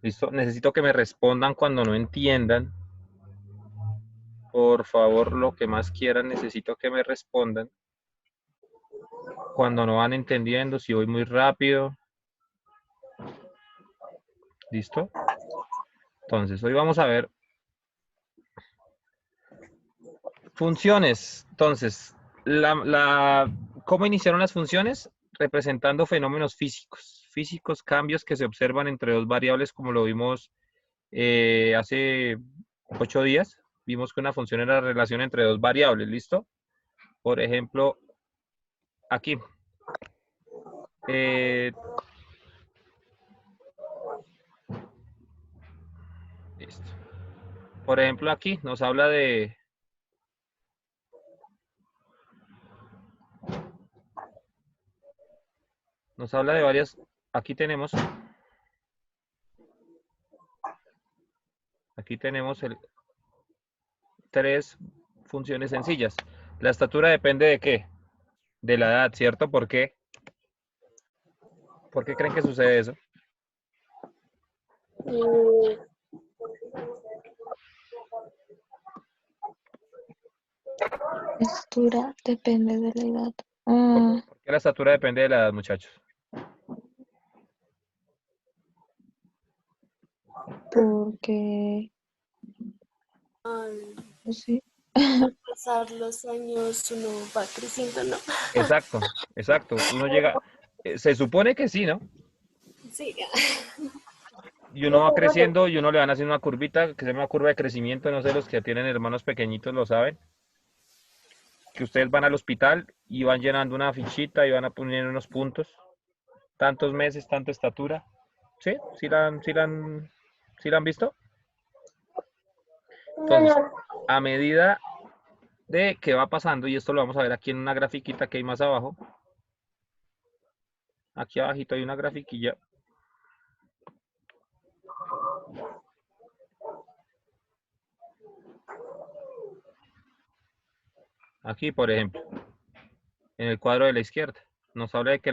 ¿Listo? Necesito que me respondan cuando no entiendan. Por favor, lo que más quieran, necesito que me respondan. Cuando no van entendiendo, si voy muy rápido. ¿Listo? Entonces, hoy vamos a ver funciones. Entonces, ¿cómo iniciaron las funciones? Representando fenómenos físicos. Físicos, cambios que se observan entre dos variables, como lo vimos hace 8 días. Vimos que una función era la relación entre dos variables, ¿listo? Por ejemplo, aquí. Listo. Por ejemplo, aquí nos habla de... Nos habla de varias... Aquí tenemos... Aquí tenemos tres funciones sencillas. La estatura depende de qué? De la edad, ¿cierto? ¿Por qué? ¿Por qué creen que sucede eso? Mm, Estatura depende de la edad. ¿Por qué la estatura depende de la edad, muchachos? Porque, al no sé, pasar los años uno va creciendo, ¿no? Exacto, exacto. Uno llega... se supone que sí, ¿no? Sí. Y uno va creciendo y uno le van haciendo una curvita, que se llama curva de crecimiento, no sé, los que tienen hermanos pequeñitos lo saben, que ustedes van al hospital y van llenando una fichita y van a poner unos puntos, tantos meses, tanta estatura. ¿Sí? ¿Sí la han visto? Entonces, a medida de que va pasando, y esto lo vamos a ver aquí en una grafiquita que hay más abajo, aquí abajito hay una grafiquilla. Aquí, por ejemplo, en el cuadro de la izquierda, nos habla de que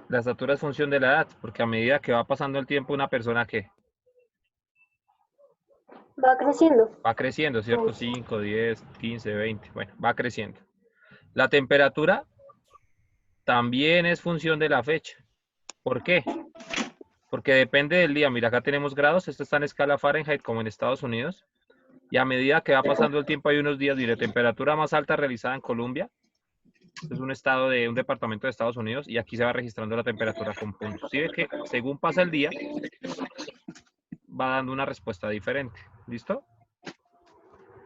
la estatura es función de la edad, porque a medida que va pasando el tiempo, una persona que Va creciendo. va creciendo, ¿cierto? 5, 10, 15, 20, bueno, va creciendo. La temperatura también es función de la fecha. ¿Por qué? Porque depende del día. Mira, acá tenemos grados, esto está en escala Fahrenheit como en Estados Unidos. Y a medida que va pasando el tiempo hay unos días, mire, temperatura más alta realizada en Colombia. Es un estado de un departamento de Estados Unidos y aquí se va registrando la temperatura con puntos. ¿Sí ve que según pasa el día va dando una respuesta diferente? ¿Listo?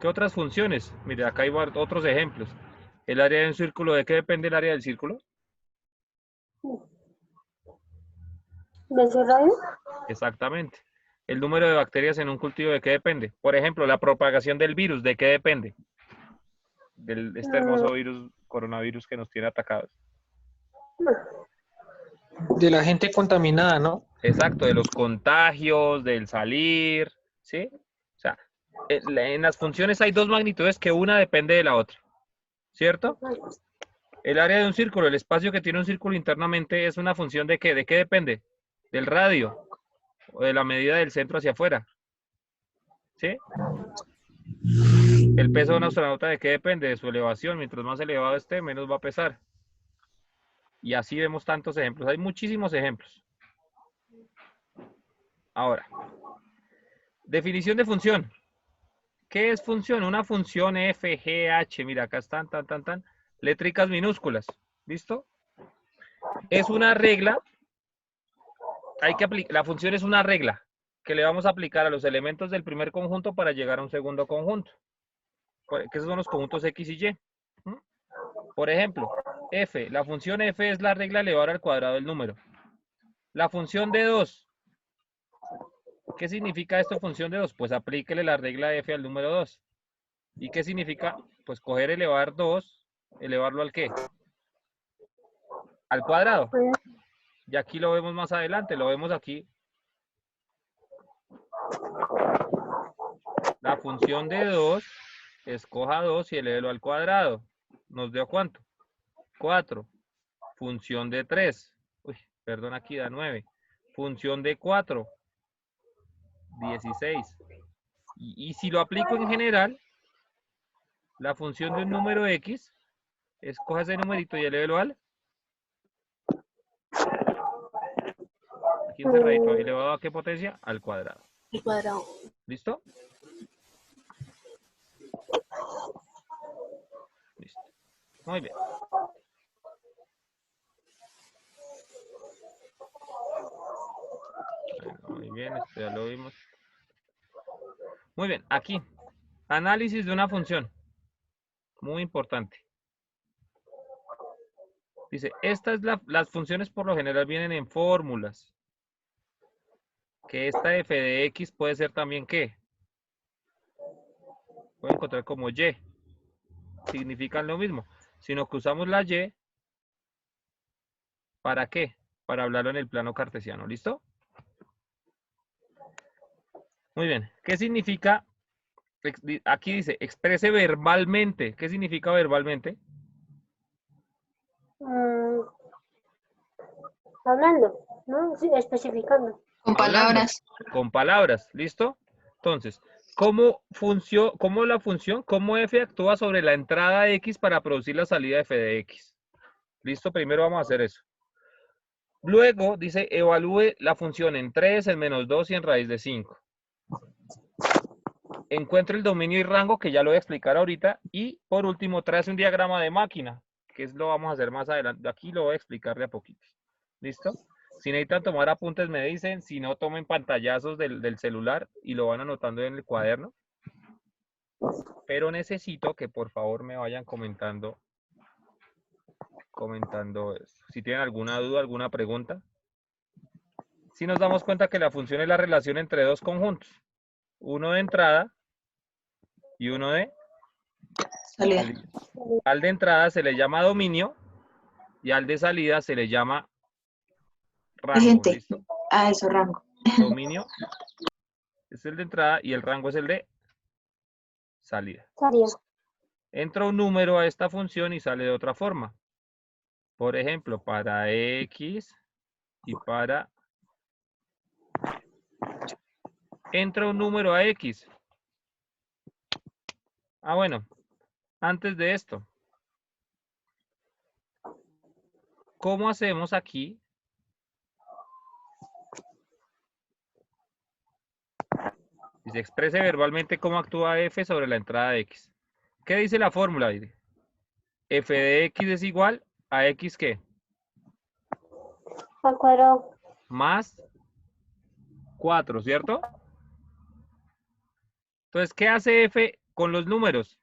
¿Qué otras funciones? Mire, acá hay otros ejemplos. ¿El área de un círculo, de qué depende el área del círculo? ¿De ese radio? Exactamente. ¿El número de bacterias en un cultivo de qué depende? Por ejemplo, la propagación del virus, ¿de qué depende? Este Mm, hermoso virus, coronavirus que nos tiene atacados. De la gente contaminada, ¿no? Exacto, de los contagios, del salir, ¿sí? O sea, en las funciones hay dos magnitudes que una depende de la otra, ¿cierto? El área de un círculo, el espacio que tiene un círculo internamente, es una función de qué? ¿De qué depende? Del radio o de la medida del centro hacia afuera, ¿sí? El peso de un astronauta, ¿de qué depende? De su elevación. Mientras más elevado esté, menos va a pesar. Y así vemos tantos ejemplos. Hay muchísimos ejemplos. Ahora, definición de función. ¿Qué es función? Una función f, g, h. Mira, acá están, letricas minúsculas. ¿Listo? Es una regla. Hay que aplicar. La función es una regla que le vamos a aplicar a los elementos del primer conjunto para llegar a un segundo conjunto. Que esos son los conjuntos x y y. Por ejemplo, f. La función f es la regla elevada al cuadrado del número. La función de 2. ¿Qué significa esto función de 2? Pues aplíquele la regla f al número 2. ¿Y qué significa? Pues coger elevar 2, elevarlo al qué? Al cuadrado. Y aquí lo vemos más adelante, lo vemos aquí. La función de 2, escoja 2 y elévelo al cuadrado. ¿Nos dio cuánto? 4. función de 3. Uy, perdón, aquí da 9. Función de 4. 16. Y si lo aplico en general, la función de un número X, escoja ese numerito y elévelo al. Aquí encerradito, elevado a qué potencia? Al cuadrado. El cuadrado. ¿Listo? Listo. Muy bien. Bueno, muy bien, esto ya lo vimos. Muy bien, aquí. Análisis de una función. Muy importante. Dice, las funciones por lo general vienen en fórmulas. Que esta f de x puede ser también ¿qué? Puede encontrar como y. Significan lo mismo. Sino que usamos la y. ¿Para qué? Para hablarlo en el plano cartesiano. ¿Listo? Muy bien. ¿Qué significa? Aquí dice, exprese verbalmente. ¿Qué significa verbalmente? Hablando, ¿no? Sí, especificando. Con Hablando, palabras. con palabras. ¿Listo? Entonces, ¿cómo f actúa sobre la entrada de x para producir la salida de f de x? ¿Listo? Primero vamos a hacer eso. Luego dice, evalúe la función en 3, en -2 y en raíz de 5. Encuentre el dominio y rango, que ya lo voy a explicar ahorita. Y por último, trace un diagrama de máquina, que lo vamos a hacer más adelante. Aquí lo voy a explicar de a poquito. ¿Listo? Si necesitan tomar apuntes, me dicen. Si no, tomen pantallazos del celular y lo van anotando en el cuaderno. Pero necesito que por favor me vayan comentando eso. Si tienen alguna duda, alguna pregunta. Si nos damos cuenta que la función es la relación entre dos conjuntos. Uno de entrada y uno de Salida. salida. Al de entrada se le llama dominio y al de salida se le llama rango. Gente. ¿Listo? Ah, eso, rango. Dominio es el de entrada y el rango es el de salida. Salida. Entra un número a esta función y sale de otra forma. Por ejemplo, para x y para... Entra un número a x. Ah, bueno. Antes de esto. ¿Cómo hacemos aquí? Dice, exprese verbalmente cómo actúa f sobre la entrada de x. ¿Qué dice la fórmula? Dice, f de x es igual a x, ¿qué? Al cuadrado. Más 4, ¿cierto? Entonces, ¿qué hace f con los números?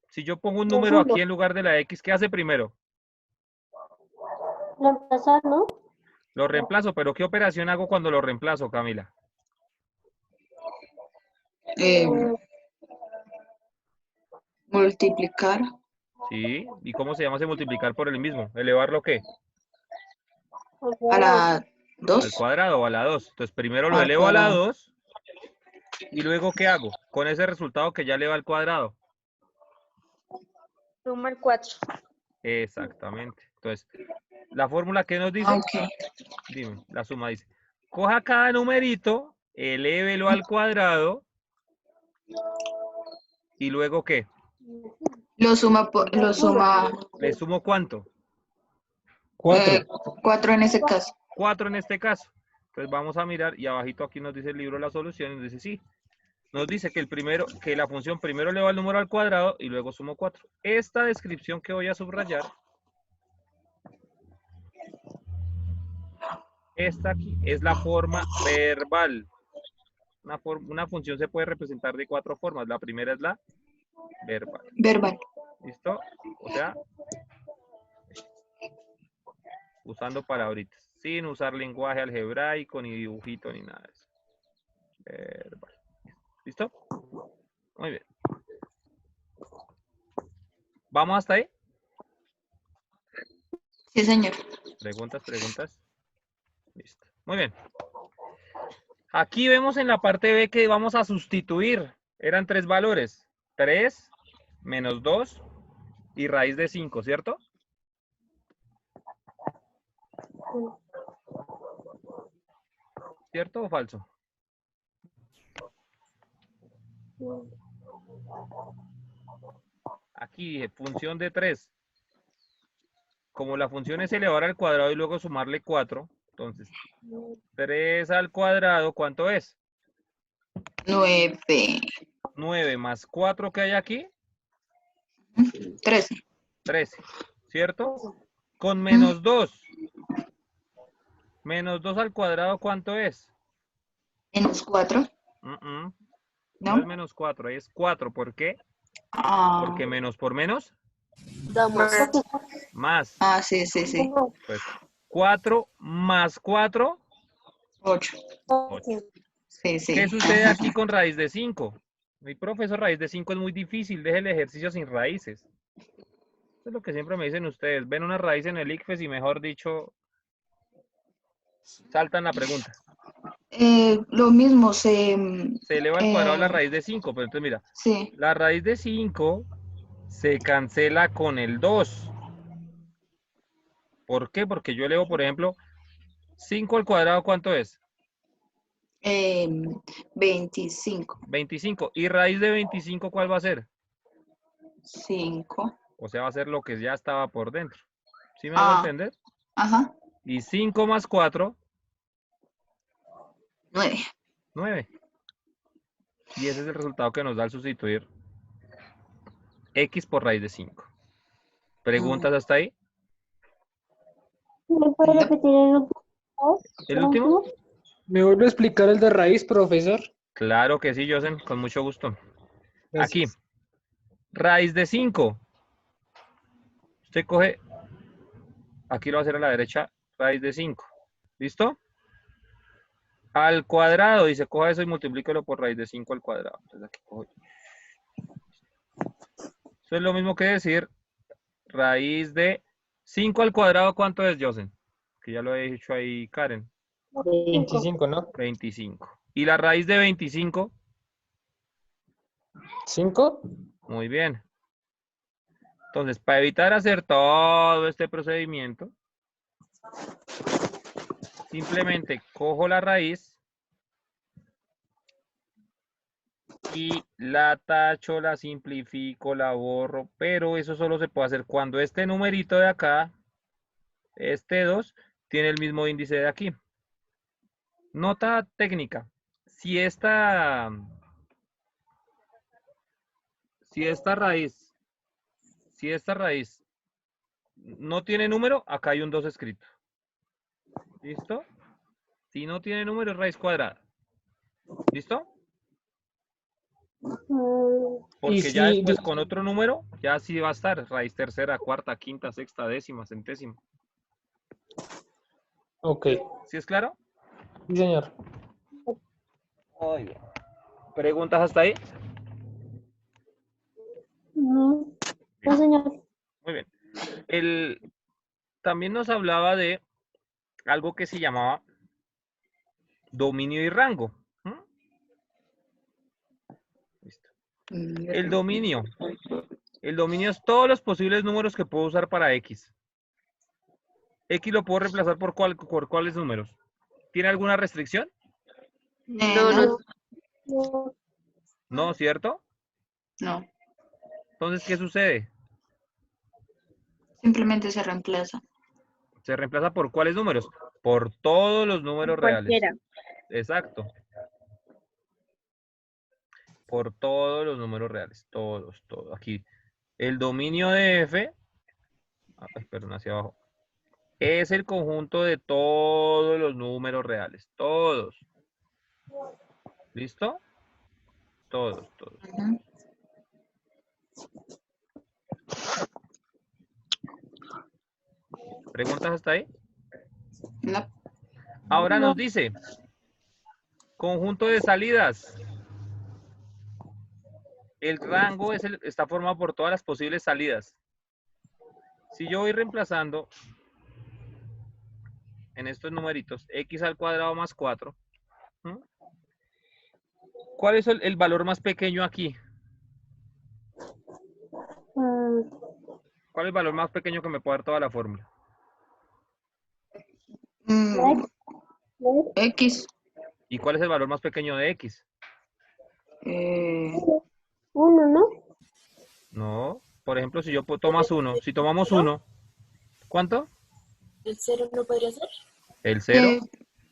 Si yo pongo un número aquí en lugar de la x, ¿qué hace primero? Reemplazar, ¿no? Lo reemplazo, pero ¿qué operación hago cuando lo reemplazo, Camila? Multiplicar. Sí, ¿y cómo se llama ese multiplicar por el mismo? ¿Elevarlo qué? A la Al 2. cuadrado o a la 2. Entonces, primero lo Al elevo a la cuadrado. 2 y luego, ¿qué hago? Con ese resultado que ya eleva al cuadrado. Suma el 4. Exactamente. Entonces, la fórmula que nos dice, Ok. dime, la suma dice, coja cada numerito, elévelo al cuadrado y luego, ¿qué? Lo suma, lo suma ¿Le sumo cuánto? 4. 4 en ese caso. 4 en este caso. Entonces vamos a mirar y abajito aquí nos dice el libro la solución y nos dice sí. Nos dice que la función primero eleva el número al cuadrado y luego sumo 4. Esta descripción que voy a subrayar, esta aquí es la forma verbal. Una función se puede representar de 4 formas. La primera es la verbal. Verbal. ¿Listo? O sea, usando palabritas, sin usar lenguaje algebraico, ni dibujito, ni nada de eso. Verbal. ¿Listo? Muy bien. ¿Vamos hasta ahí? Sí, señor. Preguntas. Listo. Muy bien. Aquí vemos en la parte B que vamos a sustituir. Eran 3 valores. 3, -2 y raíz de 5, ¿cierto? ¿Cierto o falso? Aquí dije función de 3. Como la función es elevar al cuadrado y luego sumarle 4, entonces 3 al cuadrado, ¿cuánto es? 9, 9 más 4 que hay aquí, 13. 13, ¿cierto? Con menos 2. Menos 2 al cuadrado, ¿cuánto es? Menos 4, No es ¿no? menos 4, es 4. ¿Por qué? Ah, Porque menos por menos, Damos. más. sí, sí, sí. Pues 4 más 4, 8. 8. Sí, sí. ¿Qué sucede aquí con raíz de 5? Mi profesor, raíz de 5 es muy difícil, deje el ejercicio sin raíces. Eso es lo que siempre me dicen ustedes. Ven una raíz en el ICFES y mejor dicho, saltan la pregunta. Lo mismo, Se eleva al cuadrado la raíz de 5, pero entonces mira, sí, la raíz de 5 se cancela con el 2. ¿Por qué? Porque yo elevo, por ejemplo, 5 al cuadrado, ¿cuánto es? 25. 25. ¿Y raíz de 25 cuál va a ser? 5. O sea, va a ser lo que ya estaba por dentro. ¿Sí me hago entender? Ajá. Y 5 más 4, 9. 9. Y ese es el resultado que nos da al sustituir x por raíz de 5. ¿Preguntas hasta ahí? ¿Me puede repetir ¿El último? ¿Me vuelve a explicar el de raíz, profesor? Claro que sí, Josen, con mucho gusto. Aquí, Gracias. raíz de 5. Usted coge, aquí lo va a hacer a la derecha, raíz de 5. ¿Listo? Al cuadrado, dice, coja eso y multiplíquelo por raíz de 5 al cuadrado. Entonces aquí cojo. Eso es lo mismo que decir raíz de 5 al cuadrado, ¿cuánto es, Josen? Que ya lo he dicho ahí, Karen. 25, ¿no? 25. ¿Y la raíz de 25? 5. Muy bien. Entonces, para evitar hacer todo este procedimiento, simplemente cojo la raíz y la tacho, la simplifico, la borro, pero eso solo se puede hacer cuando este numerito de acá, este 2, tiene el mismo índice de aquí. Nota técnica. Si esta raíz, no tiene número, acá hay un 2 escrito. ¿Listo? Si no tiene número, es raíz cuadrada. ¿Listo? Y Porque ya si, después con otro número, ya sí va a estar raíz tercera, cuarta, quinta, sexta, décima, centésima. ok, ¿Sí es claro? sí, señor. Muy bien. ¿Preguntas hasta ahí? No, Bien, señor. muy bien. También nos hablaba de algo que se llamaba dominio y rango. ¿Mm? Listo. El dominio es todos los posibles números que puedo usar para X. X lo puedo reemplazar por cuáles números. ¿Tiene alguna restricción? No, No, No, ¿cierto? no. Entonces, ¿qué sucede? Simplemente se reemplaza. Se reemplaza por cuáles números? Por todos los números reales. Exacto. Por todos los números reales. Todos. Aquí. El dominio de F, perdón, hacia abajo, es el conjunto de todos los números reales. Todos. ¿Listo? Todos. Ujú. ¿Preguntas hasta ahí? No. Ahora nos dice, conjunto de salidas. El rango está formado por todas las posibles salidas. Si yo voy reemplazando en estos numeritos, x al cuadrado más 4, ¿m? ¿Cuál es el valor más pequeño aquí? ¿Cuál es el valor más pequeño que me puede dar toda la fórmula? Mm, X. ¿Y cuál es el valor más pequeño de X? eh, 1, ¿no? No. Por ejemplo, si tomas 1, si tomamos 1, ¿cuánto? ¿El 0 no podría ser? El 0. eh,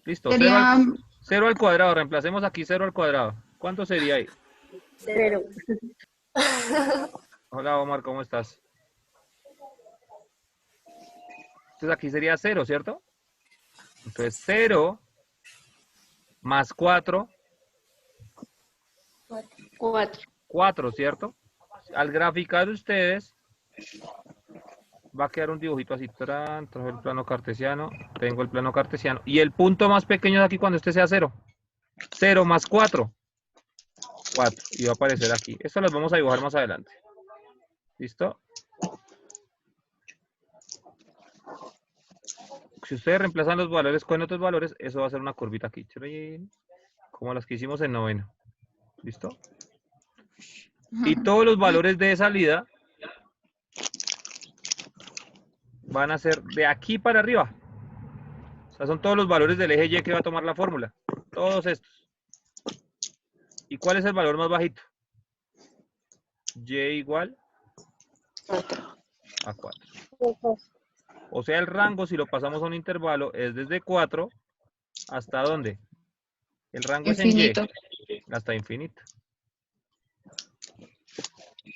Listo, sería 0 al cuadrado. Reemplacemos aquí 0 al cuadrado. ¿Cuánto sería ahí? 0. Hola Omar, ¿cómo estás? Entonces aquí sería 0, ¿cierto? Entonces 0 más 4, 4. 4, ¿cierto? Al graficar ustedes, va a quedar un dibujito así. Trajo el plano cartesiano, tengo el plano cartesiano. Y el punto más pequeño de aquí cuando este sea 0. 0 más 4. 4. Y va a aparecer aquí. Esto las vamos a dibujar más adelante. ¿Listo? Si ustedes reemplazan los valores con otros valores, eso va a ser una curvita aquí. Como las que hicimos en noveno. ¿Listo? Y todos los valores de salida van a ser de aquí para arriba. O sea, son todos los valores del eje Y que va a tomar la fórmula. Todos estos. ¿Y cuál es el valor más bajito? Y igual 4. a 4. O sea, el rango, si lo pasamos a un intervalo, es desde 4 hasta ¿dónde? El rango es en Infinito. Y, hasta infinito.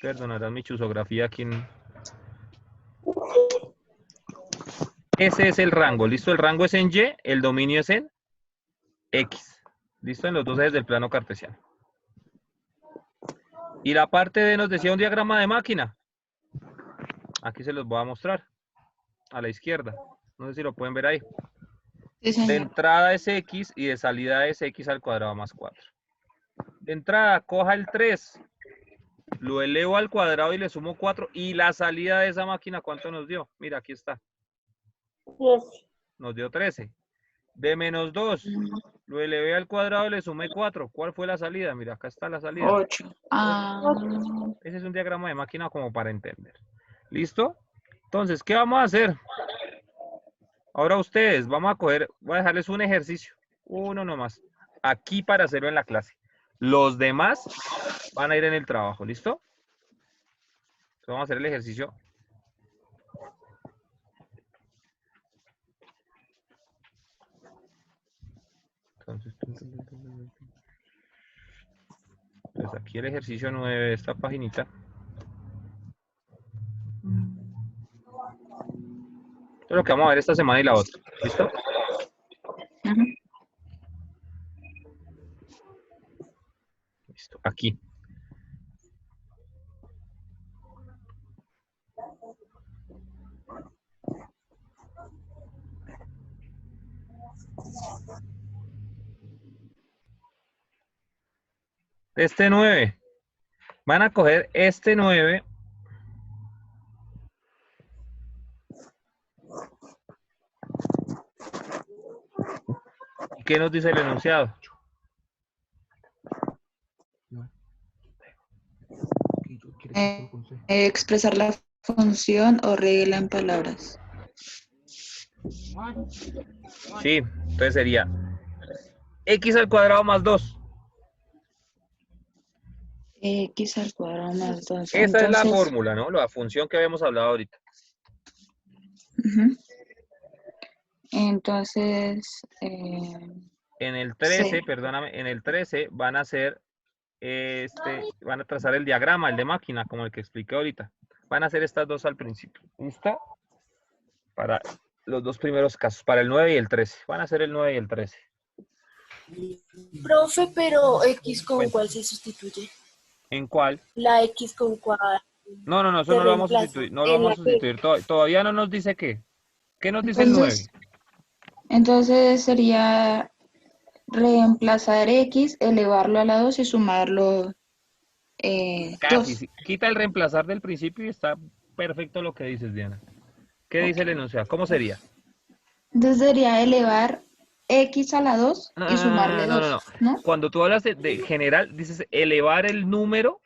Perdonarán mi chusografía aquí en... Ese es el rango, ¿listo? El rango es en Y, el dominio es en X. ¿Listo? En los dos ejes del plano cartesiano. Y la parte D nos decía un diagrama de máquina. Aquí se los voy a mostrar. A la izquierda. No sé si lo pueden ver ahí. Sí, De señor. entrada es X y de salida es X al cuadrado más 4. De entrada, coja el 3. Lo elevo al cuadrado y le sumo 4. Y la salida de esa máquina, ¿cuánto nos dio? Mira, aquí está. 10. Nos dio 13. De menos 2. Lo elevé al cuadrado y le sumé 4. ¿Cuál fue la salida? Mira, acá está la salida. 8. Ah, Ese es un diagrama de máquina como para entender. ¿Listo? Entonces, ¿qué vamos a hacer? Ahora ustedes, vamos a coger, voy a dejarles un ejercicio. Uno nomás. Aquí para hacerlo en la clase. Los demás van a ir en el trabajo. ¿Listo? Entonces vamos a hacer el ejercicio. Entonces aquí el ejercicio 9 de esta paginita. Esto es lo que vamos a ver esta semana y la otra. ¿Listo? ujú. Listo. Aquí. Este 9. Van a coger este 9. ¿Y qué nos dice el enunciado? Expresar la función o regla en palabras. Sí, entonces sería X al cuadrado más 2. X al cuadrado más 2. Esa es la Entonces, fórmula, ¿no? La función que habíamos hablado ahorita. ujú. Entonces, En el 13, sí. perdóname, en el 13 van a hacer van a trazar el diagrama, el de máquina, como el que expliqué ahorita. Van a hacer estas dos al principio. ¿Listo? Para los dos primeros casos, para el 9 y el 13. Van a hacer el 9 y el 13. Profe, pero X con Cuenta. cuál se sustituye. ¿En cuál? La X con cuál No, eso se no lo vamos a reemplaza. sustituir. No lo En vamos la a que sustituir. Todavía no nos dice qué. ¿Qué nos dice el 9? Entonces sería reemplazar X, elevarlo a la 2 y sumarlo Casi. 2. Sí. Quita el reemplazar del principio y está perfecto lo que dices, Diana. ¿Qué dice el enunciado? ¿Cómo sería? Entonces sería elevar X a la 2 y sumarle No. 2, ¿no? Cuando tú hablas de general, dices elevar el número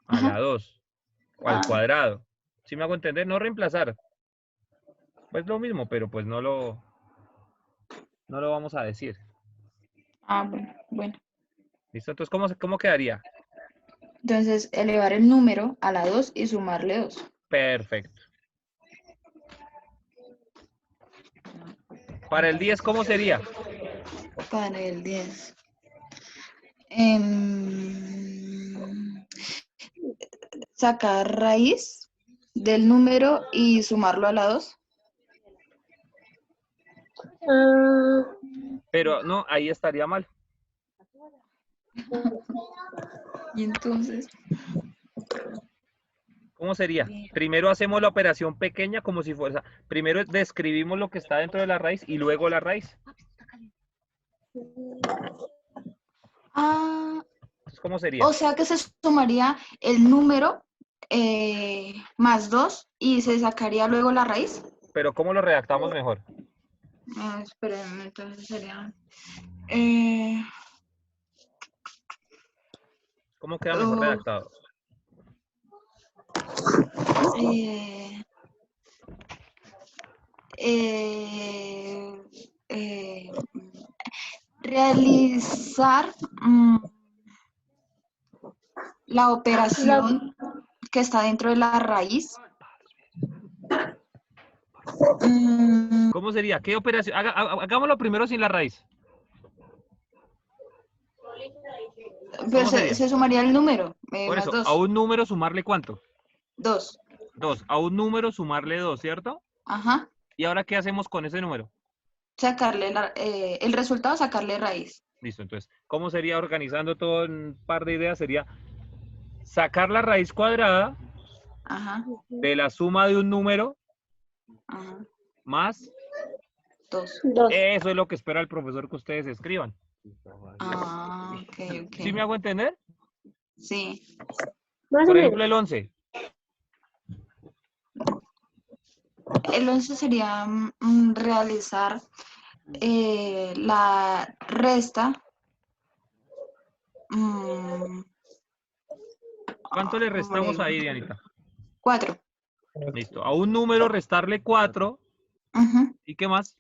a Ajá. la 2 o al Ah, cuadrado. ¿Sí me hago entender? No reemplazar. Pues lo mismo, pero pues no lo... No lo vamos a decir. Ah, bueno. ¿Listo? Entonces, ¿cómo quedaría? Entonces, elevar el número a la 2 y sumarle 2. Perfecto. Para el 10, ¿cómo sería? Para el 10. Sacar raíz del número y sumarlo a la 2. Ah, Pero no, ahí estaría mal. Y entonces, ¿Cómo sería? Primero hacemos la operación pequeña como si fuera. Primero describimos lo que está dentro de la raíz y luego la raíz. Entonces, ¿cómo sería? o sea que se sumaría el número más 2 y se sacaría luego la raíz. Pero ¿cómo lo redactamos mejor? Espérenme, entonces sería... eh, ¿Cómo queda mejor oh, redactado? eh, eh, eh, realizar la operación que está dentro de la raíz. ¿Cómo sería? ¿Qué operación? Hagámoslo primero sin la raíz. ¿Cómo Pues sería? se sumaría el número, Por más eso, a 2. un número sumarle ¿cuánto? 2. 2. A un número sumarle 2, ¿cierto? Ajá. ¿Y ahora qué hacemos con ese número? Sacarle el resultado, sacarle raíz. Listo, entonces, ¿cómo sería organizando todo en un par de ideas? Sería sacar la raíz cuadrada Ajá. de la suma de un número Ajá. más. 2. 2. Eso es lo que espera el profesor que ustedes escriban. Ah, ok, ¿Sí me ok. hago entender? Sí. Más o Por menos. ejemplo, el 11. El 11 sería realizar la resta. ¿Cuánto le restamos ahí, Dianita? 4. Listo. A un número restarle 4. ¿Y qué más?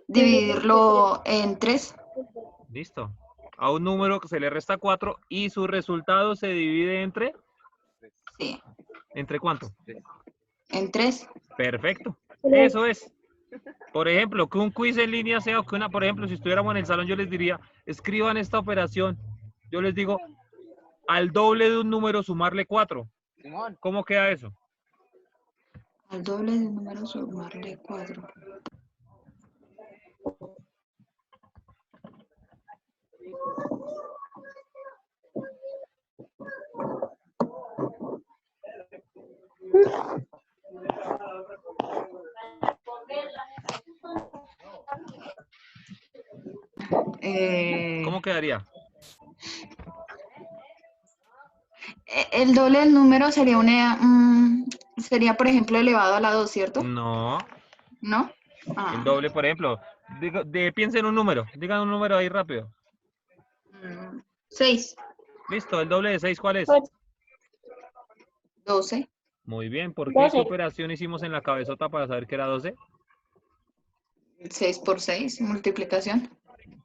Dividirlo en 3. Listo. A un número que se le resta 4 y su resultado se divide entre. Sí. ¿Entre cuánto? En 3. Perfecto. Eso es. Por ejemplo, que un quiz en línea sea o que una, por ejemplo, si estuviéramos en el salón, yo les diría, escriban esta operación. Yo les digo, al doble de un número sumarle 4. ¿Cómo queda eso? Al doble de un número sumarle 4. ¿Cómo quedaría? El doble del número sería sería, por ejemplo, elevado a la 2, ¿cierto? No. ¿No? El doble, por ejemplo. Piensen en un número. Digan un número ahí rápido. 6. Listo. El doble de 6, ¿cuál es? 12. Muy bien. ¿Por qué? ¿Qué 12. operación hicimos en la cabezota para saber que era 12? 6 por 6, multiplicación.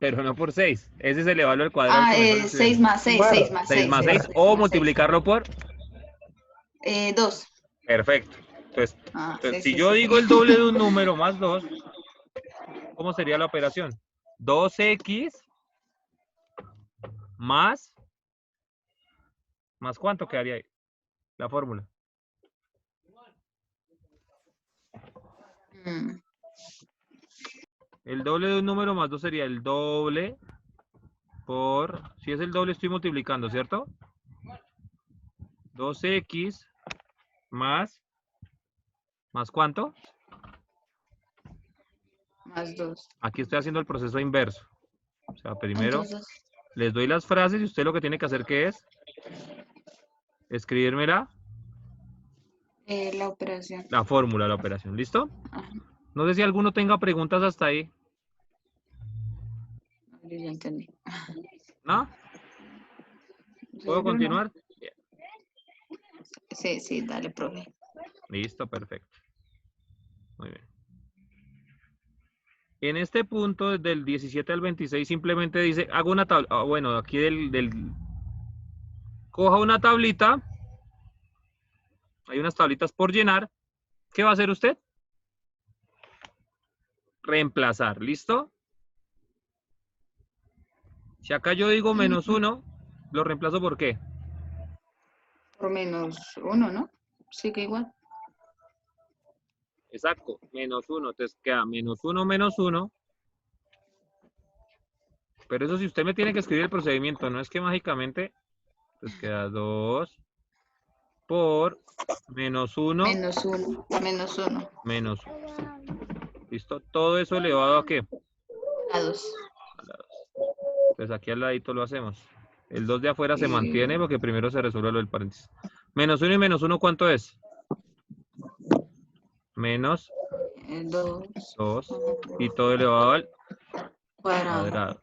Pero no por 6. Ese es elevarlo al cuadrado al comenzar 6 estudiando. más 6, 6 más 6 6, más 6 6 o más 6. multiplicarlo por. 2. Perfecto. Entonces, Sí, si sí, yo sí. digo el doble de un número más 2, ¿cómo sería la operación? 2x más. ¿Más cuánto quedaría ahí? La fórmula. El doble de un número más 2 sería el doble por. Si es el doble, estoy multiplicando, ¿cierto? 2x más. ¿Más cuánto? Más 2. Aquí estoy haciendo el proceso inverso. O sea, primero Entonces, les doy las frases y usted lo que tiene que hacer, ¿qué es? Escribírmela. La operación. La fórmula, la operación. ¿Listo? Ajá. No sé si alguno tenga preguntas hasta ahí. Yo ya entendí. ¿No? ¿Puedo Yo no. continuar? Sí, sí, dale, profe. Listo, perfecto. Muy bien. En este punto, desde el 17 al 26, simplemente dice, hago una tabla, bueno, aquí coja una tablita, hay unas tablitas por llenar. ¿Qué va a hacer usted? Reemplazar, ¿listo? Si acá yo digo -1, ¿lo reemplazo por qué? Por -1, ¿no? Sigue igual. Exacto, -1, entonces queda -1, pero eso si usted me tiene que escribir el procedimiento, no es que mágicamente, pues queda 2 por -1 -1, -1. menos 1. ¿Listo? Todo eso elevado a ¿qué? A 2. Pues aquí al ladito lo hacemos. El 2 de afuera se mantiene porque primero se resuelve lo del paréntesis. -1 y -1, ¿cuánto es? Menos 2 2 y todo elevado al cuadrado. cuadrado.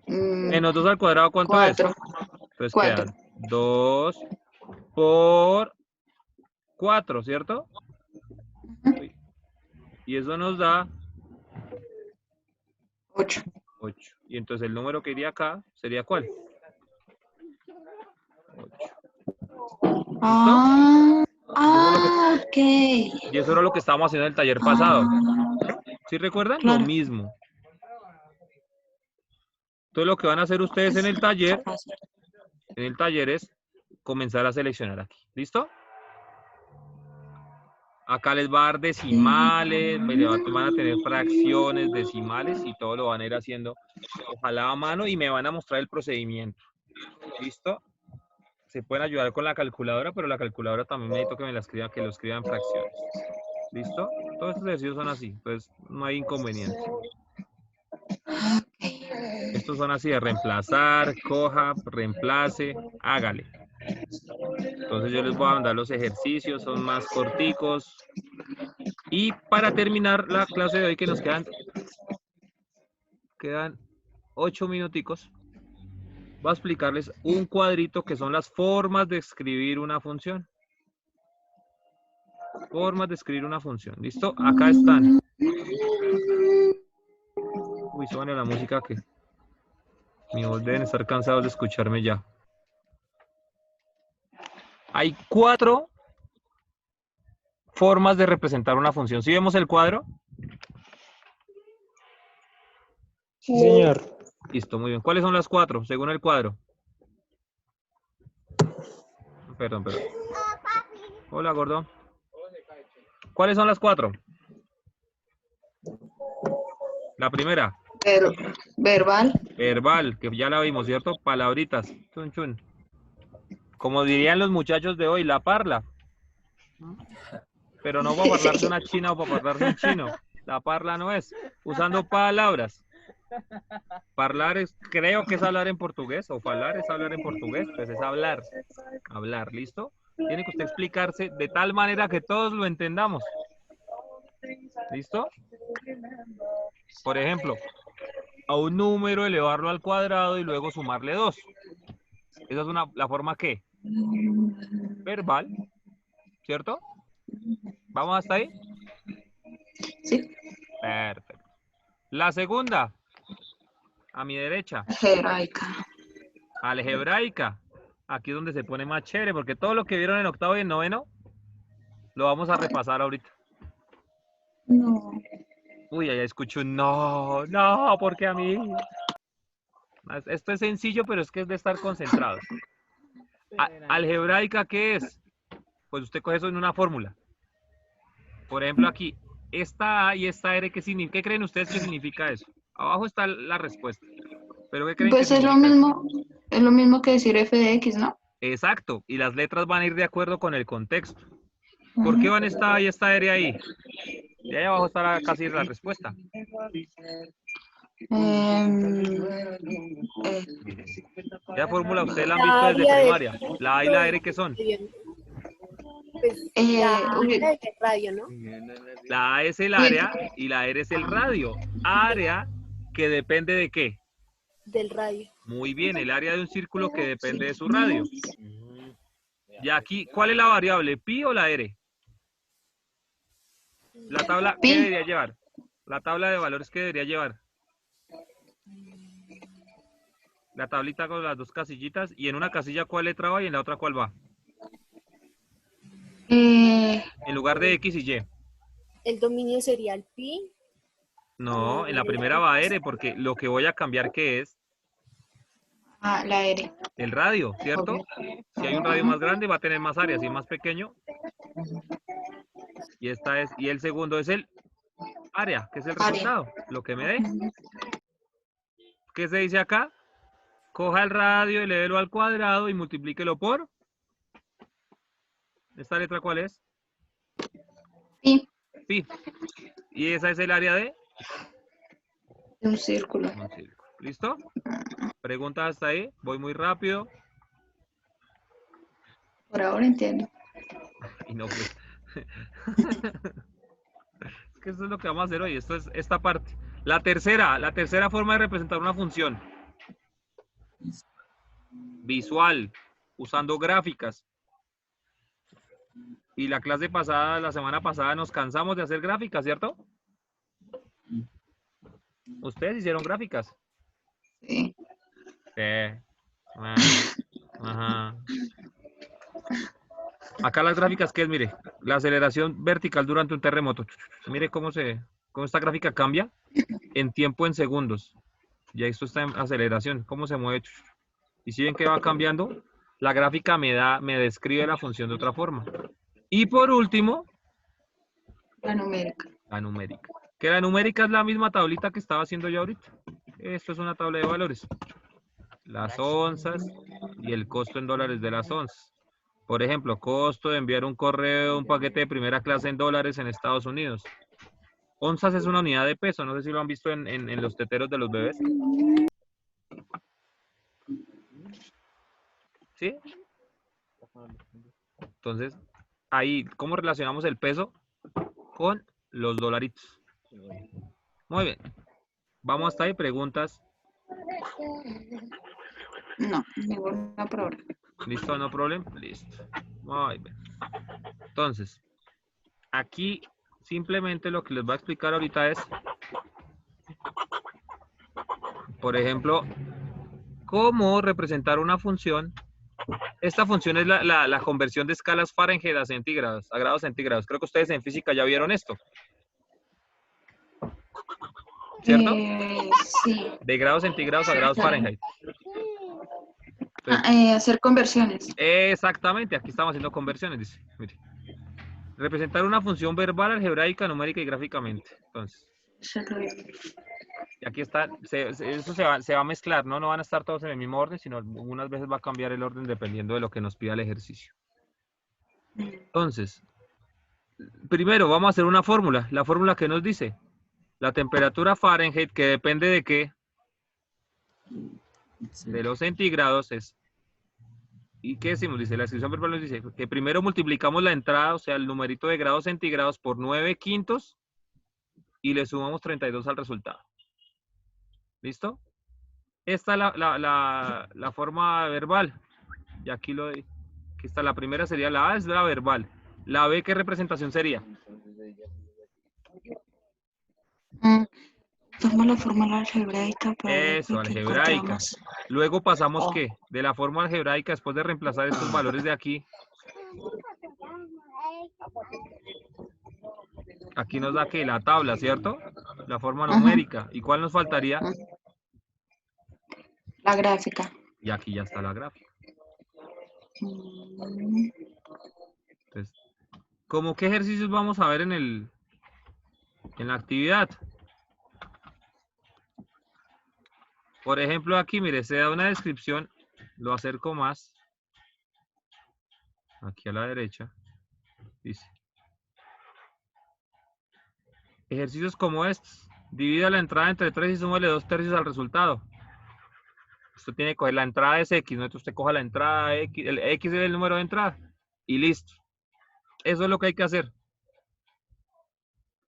Menos 2 al cuadrado, ¿cuánto 4. es? Entonces 4. quedan 2 por 4, ¿cierto? Y eso nos da 8. 8. Y entonces el número que iría acá sería ¿cuál? 8. Ok. Y eso era lo que estábamos haciendo en el taller pasado. ¿Sí recuerdan? Claro. Lo mismo. Entonces lo que van a hacer ustedes en el taller es comenzar a seleccionar aquí. ¿Listo? Acá les va a dar decimales, van a tener fracciones, decimales y todo lo van a ir haciendo. Ojalá a mano y me van a mostrar el procedimiento. ¿Listo? Se pueden ayudar con la calculadora, pero la calculadora también necesito que me la escriban, que lo escriban en fracciones. ¿Listo? Todos estos ejercicios son así, entonces no hay inconveniente. Estos son así de reemplazar, coja, reemplace, hágale. Entonces yo les voy a mandar los ejercicios, son más corticos. Y para terminar la clase de hoy, que nos quedan 8 minuticos, voy a explicarles un cuadrito que son las formas de escribir una función. Formas de escribir una función. ¿Listo? Acá están. Uy, suena la música que mi voz deben estar cansados de escucharme ya. Hay 4 formas de representar una función. ¿Sí vemos el cuadro? Sí, señor. Listo, muy bien. ¿Cuáles son las 4 según el cuadro? Perdón. Hola, gordo. ¿Cuáles son las 4? La primera. Verbal. Verbal, que ya la vimos, ¿cierto? Palabritas. Chun, chun. Como dirían los muchachos de hoy, la parla. Pero no para hablar de una china o para hablar de un chino. La parla no es. Usando palabras. Parlar es, creo que es hablar en portugués, o falar es hablar en portugués, pues es hablar. Hablar, ¿listo? Tiene que usted explicarse de tal manera que todos lo entendamos. ¿Listo? Por ejemplo, a un número elevarlo al cuadrado y luego sumarle 2. Esa es la forma ¿qué? Verbal, ¿cierto? ¿Vamos hasta ahí? Sí. Perfecto. La segunda, a mi derecha, Algebraica. algebraica. Aquí es donde se pone más chévere, porque todo lo que vieron en octavo y en noveno, lo vamos a repasar ahorita. No. Uy, allá escucho un no, porque a mí. Esto es sencillo, pero es que es de estar concentrados. Algebraica, ¿qué es? Pues usted coge eso en una fórmula. Por ejemplo, aquí, esta A y esta R, ¿qué creen ustedes que significa eso? Abajo está la respuesta. ¿Pero qué creen Pues que es lo significa eso? mismo, es lo mismo que decir f de x, ¿no? Exacto, y las letras van a ir de acuerdo con el contexto. ¿Por qué van esta A y esta R ahí? Y ahí abajo está casi la respuesta. Esa fórmula ustedes la han visto desde primaria. La A y la R, ¿qué son? Pues uy. la de radio, ¿no? La A es el área y la R es el radio. Área que depende de ¿qué? Del radio. Muy bien, el área de un círculo que depende de su radio. Y aquí, ¿cuál es la variable? ¿Pi o la R? La tabla, ¿qué Pi. debería llevar? La tabla de valores que debería llevar. La tablita con las dos casillitas. Y en una casilla, ¿cuál letra va? Y en la otra, ¿cuál va? En lugar de X y Y. El dominio sería el pi. No, en la primera va R, porque lo que voy a cambiar, ¿qué es? La R. El radio, ¿cierto? Si hay un radio más grande, va a tener más área. Si es más pequeño. Y esta es, y el segundo es el área, que es el resultado, lo que me dé. ¿Qué se dice acá? Coja el radio, elévelo al cuadrado y multiplíquelo por. ¿Esta letra cuál es? Pi. Pi. Y esa es el área de Un círculo. un círculo. ¿Listo? Preguntas hasta ahí. Voy muy rápido. Por ahora entiendo. Y no, pues. Es que eso es lo que vamos a hacer hoy. Esto es esta parte. La tercera forma de representar una función. Visual, usando gráficas. Y la clase pasada, la semana pasada, nos cansamos de hacer gráficas, ¿cierto? ¿Ustedes hicieron gráficas? Sí. Ajá. Acá las gráficas, ¿qué es? Mire, la aceleración vertical durante un terremoto. Mire cómo esta gráfica cambia en tiempo en segundos. Ya esto está en aceleración, cómo se mueve. Y si ven que va cambiando, la gráfica me describe la función de otra forma. Y por último, La numérica. la numérica. Que la numérica es la misma tablita que estaba haciendo yo ahorita. Esto es una tabla de valores. Las onzas y el costo en dólares de las onzas. Por ejemplo, costo de enviar un correo, un paquete de primera clase en dólares en Estados Unidos. Onzas es una unidad de peso. No sé si lo han visto en los teteros de los bebés. ¿Sí? Entonces, ahí, ¿cómo relacionamos el peso con los dolaritos? Muy bien. Vamos hasta ahí. Preguntas. No, ninguna por ahora. ¿Listo? ¿No problema? Listo. Muy bien. Entonces, aquí simplemente lo que les voy a explicar ahorita es, por ejemplo, cómo representar una función. Esta función es la conversión de escalas Fahrenheit a centígrados, a grados centígrados. Creo que ustedes en física ya vieron esto. ¿Cierto? Sí. De grados centígrados a grados Fahrenheit. Hacer conversiones. Exactamente, aquí estamos haciendo conversiones, dice. Mire. Representar una función verbal, algebraica, numérica y gráficamente. Entonces, y aquí está, eso se va a mezclar, ¿no? No van a estar todos en el mismo orden, sino algunas veces va a cambiar el orden dependiendo de lo que nos pida el ejercicio. Entonces, primero vamos a hacer una fórmula. La fórmula que nos dice, la temperatura Fahrenheit, que depende de qué, de los centígrados, es, ¿y qué decimos? Dice, la descripción verbal nos dice que primero multiplicamos la entrada, o sea, el numerito de grados centígrados por 9/5 y le sumamos 32 al resultado. ¿Listo? Esta es la forma verbal. Y aquí aquí está, la primera sería la A, es la verbal. La B, ¿qué representación sería? Toma la fórmula algebraica para Eso, algebraica. Luego pasamos, ¿qué? De la forma algebraica, después de reemplazar estos valores de aquí. Aquí nos da que la tabla, ¿cierto? La forma numérica. ¿Y cuál nos faltaría? La gráfica. Y aquí ya está la gráfica. Entonces, ¿cómo qué ejercicios vamos a ver en la actividad? Por ejemplo, aquí, mire, se da una descripción, lo acerco más, aquí a la derecha, dice, ejercicios como estos, divida la entrada entre 3 y súmale 2/3 al resultado. Usted tiene que coger la entrada es X, ¿no? Entonces usted coja la entrada X, el X es el número de entrada, y listo. Eso es lo que hay que hacer.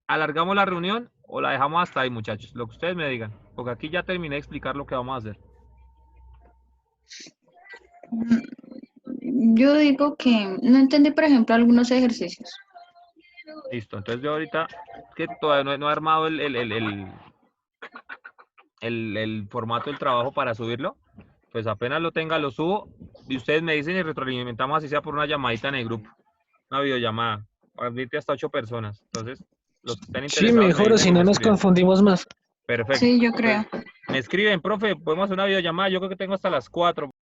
¿Alargamos la reunión o la dejamos hasta ahí, muchachos? Lo que ustedes me digan. Porque aquí ya terminé de explicar lo que vamos a hacer. Yo digo que no entendí, por ejemplo, algunos ejercicios. Listo, entonces yo ahorita, que todavía no he armado el formato del trabajo para subirlo, pues apenas lo tenga lo subo y ustedes me dicen y retroalimentamos así sea por una llamadita en el grupo, una videollamada, admite hasta 8 personas, entonces los que estén Sí, interesados me mejor, o dicen si y me no nos escriben. confundimos más. Perfecto. Sí, yo creo. Entonces, me escriben, profe, podemos hacer una videollamada, yo creo que tengo hasta las 4.